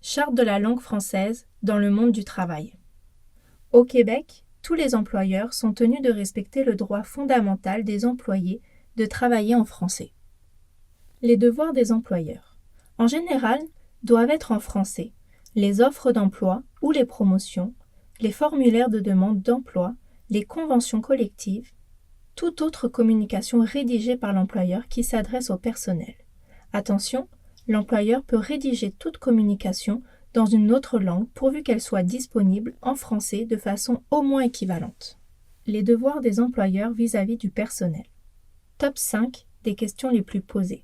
Charte de la langue française dans le monde du travail. Au Québec, tous les employeurs sont tenus de respecter le droit fondamental des employés de travailler en français. Les devoirs des employeurs, en général, doivent être en français. Les offres d'emploi ou les promotions, les formulaires de demande d'emploi, les conventions collectives, toute autre communication rédigée par l'employeur qui s'adresse au personnel. Attention, l'employeur peut rédiger toute communication dans une autre langue pourvu qu'elle soit disponible en français de façon au moins équivalente. Les devoirs des employeurs vis-à-vis du personnel. Top 5 des questions les plus posées.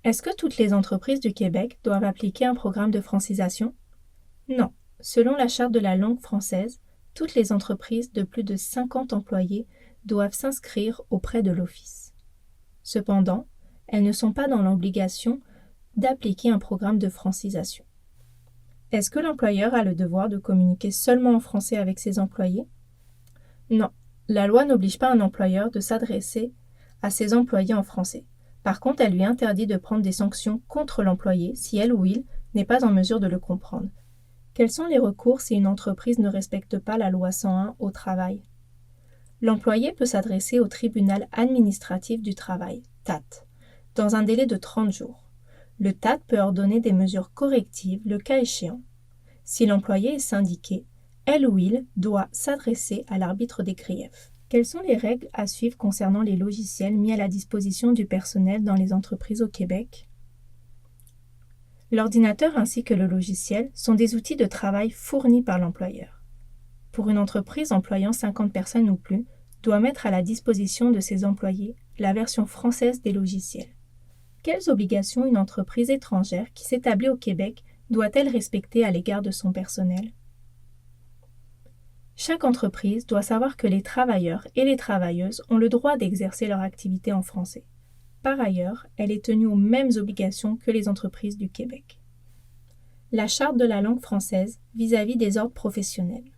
Est-ce que toutes les entreprises du Québec doivent appliquer un programme de francisation? Non. Selon la Charte de la langue française, toutes les entreprises de plus de 50 employés doivent s'inscrire auprès de l'Office. Cependant, elles ne sont pas dans l'obligation d'appliquer un programme de francisation. Est-ce que l'employeur a le devoir de communiquer seulement en français avec ses employés? Non, la loi n'oblige pas un employeur de s'adresser à ses employés en français. Par contre, elle lui interdit de prendre des sanctions contre l'employé si elle ou il n'est pas en mesure de le comprendre. Quels sont les recours si une entreprise ne respecte pas la loi 101 au travail? L'employé peut s'adresser au tribunal administratif du travail, TAT, dans un délai de 30 jours. Le TAT peut ordonner des mesures correctives le cas échéant. Si l'employé est syndiqué, elle ou il doit s'adresser à l'arbitre des griefs. Quelles sont les règles à suivre concernant les logiciels mis à la disposition du personnel dans les entreprises au Québec? L'ordinateur ainsi que le logiciel sont des outils de travail fournis par l'employeur. Pour une entreprise employant 50 personnes ou plus, doit mettre à la disposition de ses employés la version française des logiciels. Quelles obligations une entreprise étrangère qui s'établit au Québec doit-elle respecter à l'égard de son personnel? Chaque entreprise doit savoir que les travailleurs et les travailleuses ont le droit d'exercer leur activité en français. Par ailleurs, elle est tenue aux mêmes obligations que les entreprises du Québec. La Charte de la langue française vis-à-vis des ordres professionnels.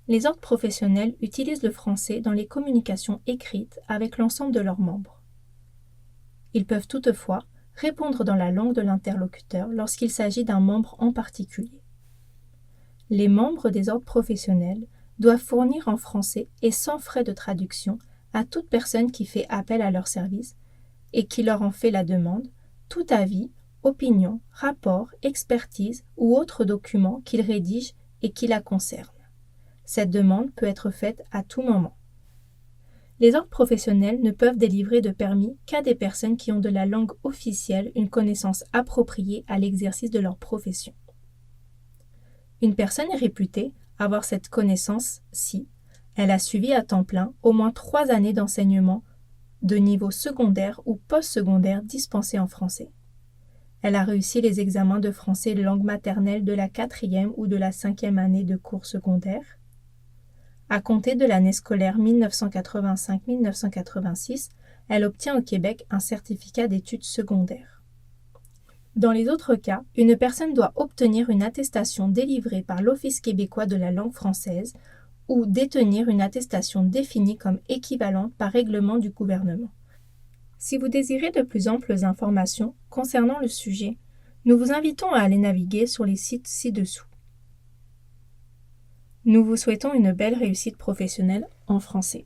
Les ordres professionnels utilisent le français dans les communications écrites avec l'ensemble de leurs membres. Ils peuvent toutefois répondre dans la langue de l'interlocuteur lorsqu'il s'agit d'un membre en particulier. Les membres des ordres professionnels doivent fournir en français et sans frais de traduction à toute personne qui fait appel à leur service et qui leur en fait la demande, tout avis, opinion, rapport, expertise ou autre document qu'ils rédigent et qui la concerne. Cette demande peut être faite à tout moment. Les ordres professionnels ne peuvent délivrer de permis qu'à des personnes qui ont de la langue officielle une connaissance appropriée à l'exercice de leur profession. Une personne est réputée avoir cette connaissance si elle a suivi à temps plein au moins 3 années d'enseignement de niveau secondaire ou postsecondaire dispensé en français. Elle a réussi les examens de français langue maternelle de la 4e ou de la 5e année de cours secondaire. À compter de l'année scolaire 1985-1986, elle obtient au Québec un certificat d'études secondaires. Dans les autres cas, une personne doit obtenir une attestation délivrée par l'Office québécois de la langue française ou détenir une attestation définie comme équivalente par règlement du gouvernement. Si vous désirez de plus amples informations concernant le sujet, nous vous invitons à aller naviguer sur les sites ci-dessous. Nous vous souhaitons une belle réussite professionnelle en français.